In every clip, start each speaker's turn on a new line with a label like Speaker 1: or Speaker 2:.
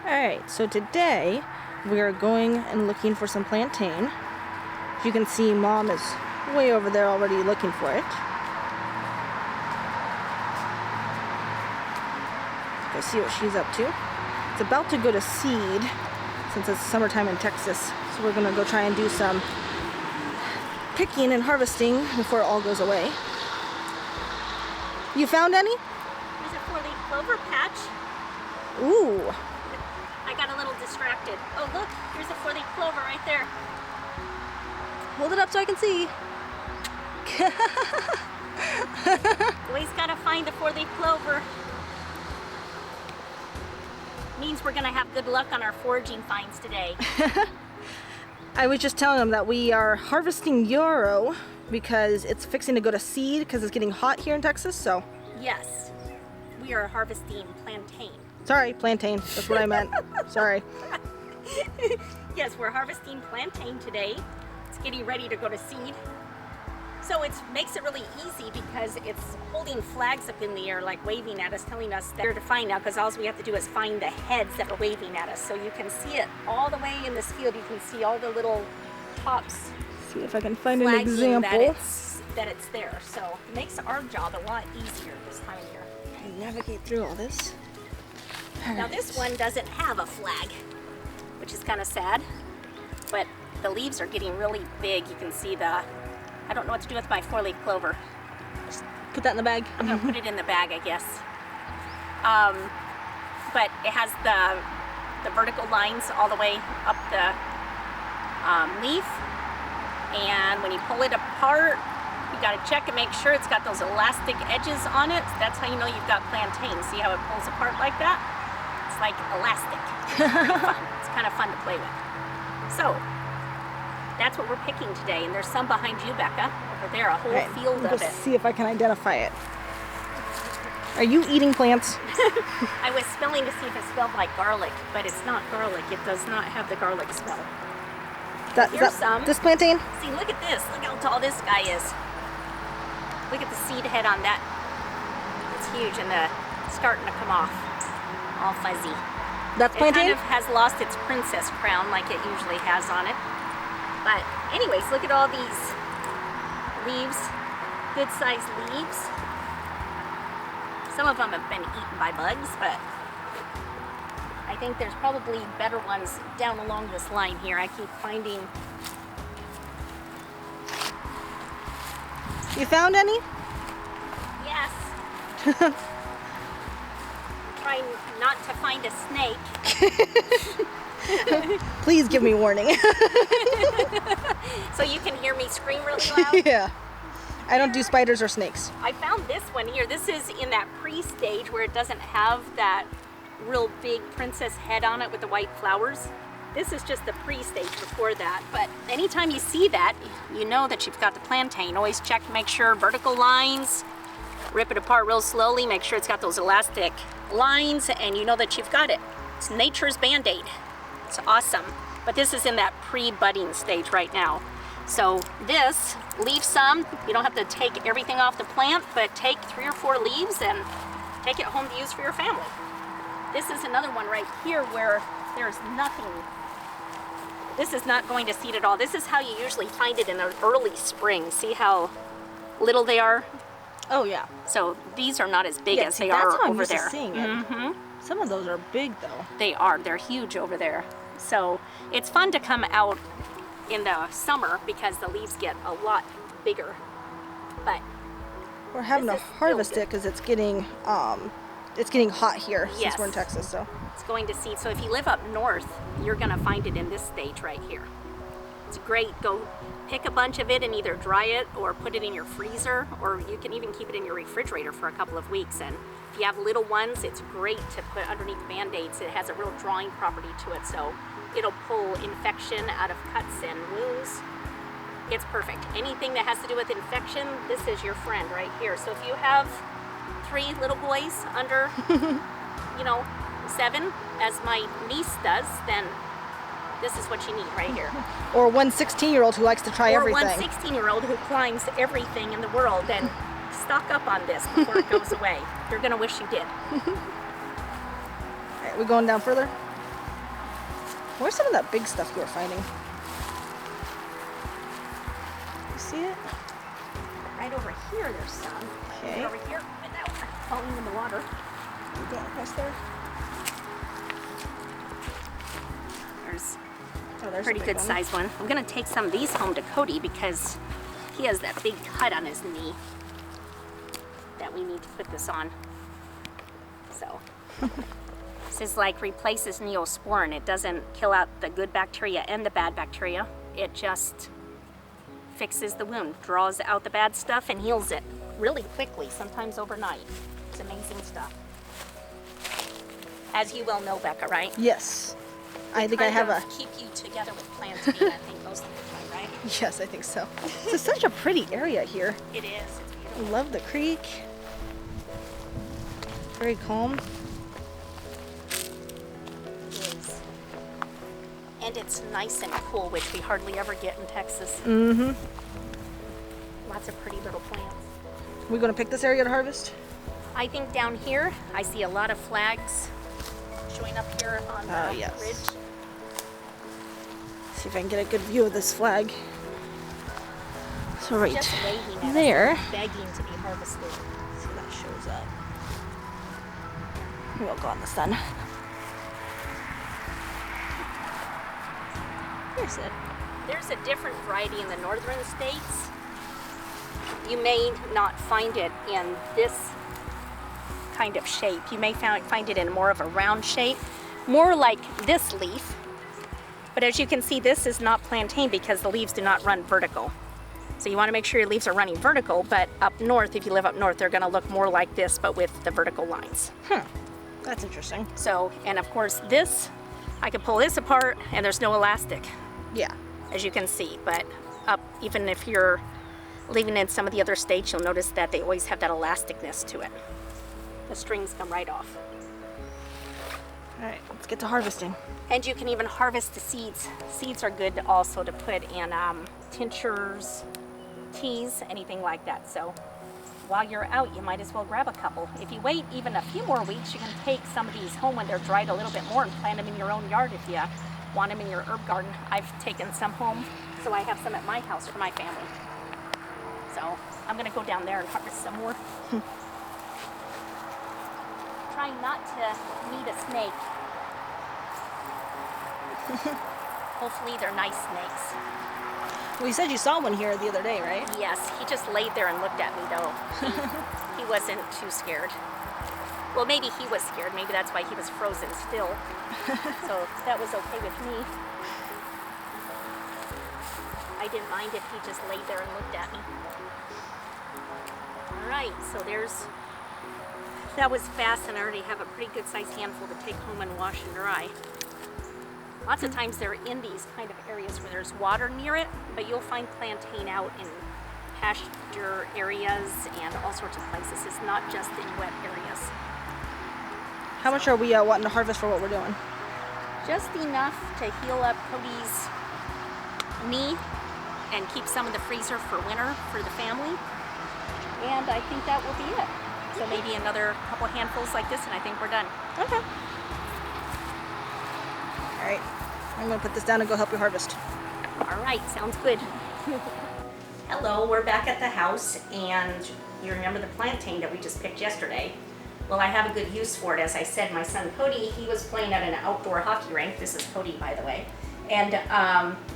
Speaker 1: Alright, so today we are going and looking for some plantain. As you can see, Mom is way over there already looking for it. Go see what she's up to. It's about to go to seed since it's summertime in Texas. So we're gonna go try and do some picking and harvesting before it all goes away. You found any?
Speaker 2: There's a 4-leaf clover patch.
Speaker 1: Ooh.
Speaker 2: I got a little distracted. Oh look, here's a 4-leaf clover right there.
Speaker 1: Hold it up so I can see.
Speaker 2: Always gotta find the 4-leaf clover. Means we're gonna have good luck on our foraging finds today.
Speaker 1: I was just telling them that we are harvesting yarrow because it's fixing to go to seed because it's getting hot here in Texas, so.
Speaker 2: Yes, we are harvesting plantain.
Speaker 1: Sorry, plantain, that's what I meant. Sorry.
Speaker 2: Yes, we're harvesting plantain today. It's getting ready to go to seed. So it makes it really easy because it's holding flags up in the air, like waving at us, telling us they're to find now, because all we have to do is find the heads that are waving at us. So you can see it all the way in this field. You can see all the little tops.
Speaker 1: See if I can find an example.
Speaker 2: That it's there. So it makes our job a lot easier this time of year.
Speaker 1: I navigate through all this.
Speaker 2: Now this one doesn't have a flag, which is kind of sad, but the leaves are getting really big. You can see I don't know what to do with my 4-leaf clover.
Speaker 1: Just put that in the bag.
Speaker 2: I'm gonna put it in the bag, I guess. But it has the vertical lines all the way up the leaf, and when you pull it apart, you gotta check and make sure it's got those elastic edges on it. That's how you know you've got plantain. See how it pulls apart like that? It's like elastic. It's kind of fun to play with. So that's what we're picking today, and there's some behind you, Becca. Over there, a whole field of it.
Speaker 1: See if I can identify it. Are you eating plants?
Speaker 2: I was smelling to see if it smelled like garlic, but it's not garlic. It does not have the garlic smell. Here's some.
Speaker 1: This plantain?
Speaker 2: See, look at this. Look how tall this guy is. Look at the seed head on that. It's huge, and it's starting to come off. All fuzzy.
Speaker 1: That's plantain?
Speaker 2: It kind of has lost its princess crown like it usually has on it. But anyways, look at all these leaves, good-sized leaves. Some of them have been eaten by bugs, but I think there's probably better ones down along this line here. I keep finding.
Speaker 1: You found any?
Speaker 2: Yes. Trying not to find a snake.
Speaker 1: Please give me warning.
Speaker 2: So you can hear me scream really loud?
Speaker 1: Yeah. I don't do spiders or snakes.
Speaker 2: I found this one here. This is in that pre-stage where it doesn't have that real big princess head on it with the white flowers. This is just the pre-stage before that. But anytime you see that, you know that you've got the plantain. Always check to make sure vertical lines, rip it apart real slowly, make sure it's got those elastic lines, and you know that you've got it. It's nature's Band-Aid. It's awesome. But this is in that pre-budding stage right now. So this, leave some. You don't have to take everything off the plant, but take 3 or 4 leaves and take it home to use for your family. This is another one right here where there's nothing. This is not going to seed at all. This is how you usually find it in the early spring. See how little they are?
Speaker 1: Oh yeah.
Speaker 2: So these are not as big as they are over there.
Speaker 1: That's how I'm used to seeing it.
Speaker 2: Mm-hmm.
Speaker 1: Some of those are big though.
Speaker 2: They are. They're huge over there. So it's fun to come out in the summer because the leaves get a lot bigger. But
Speaker 1: we're having to harvest it because it's getting hot here since we're in Texas. So
Speaker 2: it's going to seed. So if you live up north, you're going to find it in this stage right here. It's great. Go pick a bunch of it and either dry it or put it in your freezer, or you can even keep it in your refrigerator for a couple of weeks. And if you have little ones, it's great to put underneath Band-Aids. It has a real drawing property to it, so it'll pull infection out of cuts and wounds. It's perfect. Anything that has to do with infection, this is your friend right here. So if you have 3 little boys under, 7, as my niece does, then this is what you need right here.
Speaker 1: Or one 16-year-old who likes to try everything.
Speaker 2: Or one 16-year-old who climbs everything in the world. And stock up on this before it goes away. You're going to wish you did.
Speaker 1: All right, we going down further? Where's some of that big stuff you were finding? You see it?
Speaker 2: Right over here, there's some.
Speaker 1: Okay.
Speaker 2: Right over here, without falling in the water.
Speaker 1: You going across there?
Speaker 2: There's
Speaker 1: Oh,
Speaker 2: a
Speaker 1: there's
Speaker 2: pretty
Speaker 1: a big
Speaker 2: good
Speaker 1: one.
Speaker 2: sized one. I'm gonna take some of these home to Cody because he has that big cut on his knee that we need to put this on. So this is like replaces Neosporin. It doesn't kill out the good bacteria and the bad bacteria. It just fixes the wound, draws out the bad stuff and heals it really quickly, sometimes overnight. It's amazing stuff. As you well know, Becca, right?
Speaker 1: Yes. I think I have a...
Speaker 2: keep you together with plantain, I think, most of the time, right?
Speaker 1: Yes, I think so. This is such a pretty area here.
Speaker 2: It is. It's
Speaker 1: I
Speaker 2: beautiful.
Speaker 1: love the creek. Very calm.
Speaker 2: It is. And it's nice and cool, which we hardly ever get in Texas.
Speaker 1: Mm-hmm.
Speaker 2: Lots of pretty little plants.
Speaker 1: We're going to pick this area to harvest?
Speaker 2: I think down here, I see a lot of flags showing up here on the
Speaker 1: yes.
Speaker 2: ridge.
Speaker 1: See if I can get a good view of this flag. So right
Speaker 2: Just waving at
Speaker 1: there.
Speaker 2: us, begging to be harvested.
Speaker 1: See if that shows up. We'll go in the sun. There's it.
Speaker 2: There's a different variety in the northern states. You may not find it in this kind of shape. You may find it in more of a round shape, more like this leaf. But as you can see, this is not plantain because the leaves do not run vertical. So you want to make sure your leaves are running vertical, but up north, if you live up north, they're going to look more like this, but with the vertical lines.
Speaker 1: That's interesting.
Speaker 2: So, and of course this, I can pull this apart and there's no elastic,
Speaker 1: Yeah.
Speaker 2: as you can see. But up, even if you're living in some of the other states, you'll notice that they always have that elasticness to it. The strings come right off.
Speaker 1: All right, let's get to harvesting.
Speaker 2: And you can even harvest the seeds. Seeds are good also to put in tinctures, teas, anything like that. So while you're out, you might as well grab a couple. If you wait even a few more weeks, you can take some of these home when they're dried a little bit more and plant them in your own yard if you want them in your herb garden. I've taken some home, so I have some at my house for my family. So I'm gonna go down there and harvest some more. Trying not to meet a snake. Hopefully they're nice snakes.
Speaker 1: Well, you said you saw one here the other day, right?
Speaker 2: Yes, he just laid there and looked at me though. He wasn't too scared. Well, maybe he was scared. Maybe that's why he was frozen still. So that was okay with me. I didn't mind if he just laid there and looked at me. All right, so that was fast, and I already have a pretty good sized handful to take home and wash and dry. Lots of times they're in these kind of areas where there's water near it, but you'll find plantain out in pasture areas and all sorts of places. It's not just in wet areas.
Speaker 1: How much are we wanting to harvest for what we're doing?
Speaker 2: Just enough to heal up Cody's knee and keep some in the freezer for winter for the family. And I think that will be it. So maybe another couple handfuls like this and I think we're done.
Speaker 1: Okay. All right, I'm gonna put this down and go help you harvest.
Speaker 2: All right, sounds good. Hello, we're back at the house, and you remember the plantain that we just picked yesterday? Well, I have a good use for it. As I said, my son Cody, he was playing at an outdoor hockey rink. This is Cody, by the way. And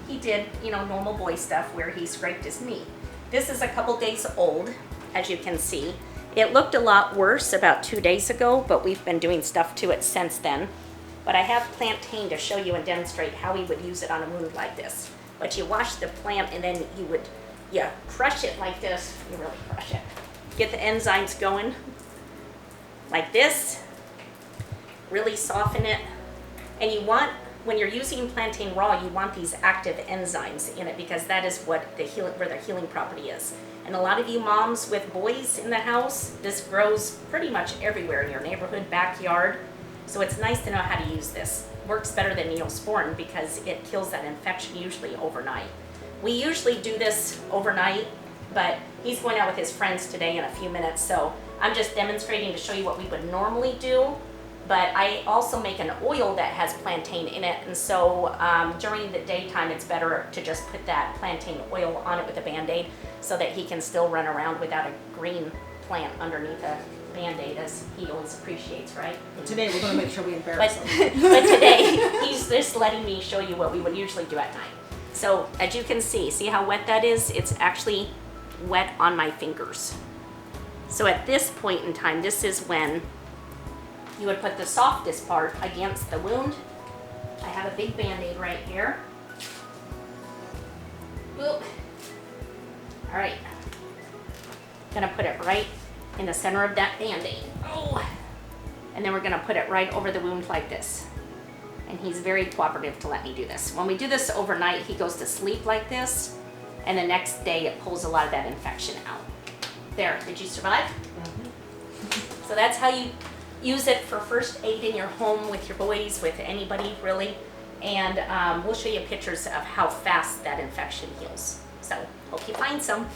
Speaker 2: he did, normal boy stuff where he scraped his knee. This is a couple days old, as you can see. It looked a lot worse about 2 days ago, but we've been doing stuff to it since then. But I have plantain to show you and demonstrate how we would use it on a wound like this. But you wash the plant and then you crush it like this. You really crush it. Get the enzymes going like this. Really soften it. And you want, when you're using plantain raw, you want these active enzymes in it because that is where the healing property is. And a lot of you moms with boys in the house, this grows pretty much everywhere in your neighborhood, backyard. So it's nice to know how to use this. Works better than Neosporin because it kills that infection usually overnight. We usually do this overnight, but he's going out with his friends today in a few minutes, so I'm just demonstrating to show you what we would normally do But I also make an oil that has plantain in it, and so during the daytime it's better to just put that plantain oil on it with a Band-Aid so that he can still run around without a green plant underneath a Band-Aid, as he always appreciates, right?
Speaker 1: Today we're going to make sure we embarrass
Speaker 2: But,
Speaker 1: him.
Speaker 2: but today he's just letting me show you what we would usually do at night. So as you can see how wet that is? It's actually wet on my fingers. So at this point in time, this is when you would put the softest part against the wound. I have a big Band-Aid right here. Oop. All right. Gonna put it right in the center of that Band-Aid. Oh. And then we're gonna put it right over the wound like this. And he's very cooperative to let me do this. When we do this overnight, he goes to sleep like this, and the next day it pulls a lot of that infection out. There, did you survive? Mm-hmm. So that's how you use it for first aid in your home with your boys, with anybody really. And we'll show you pictures of how fast that infection heals. So hope you find some.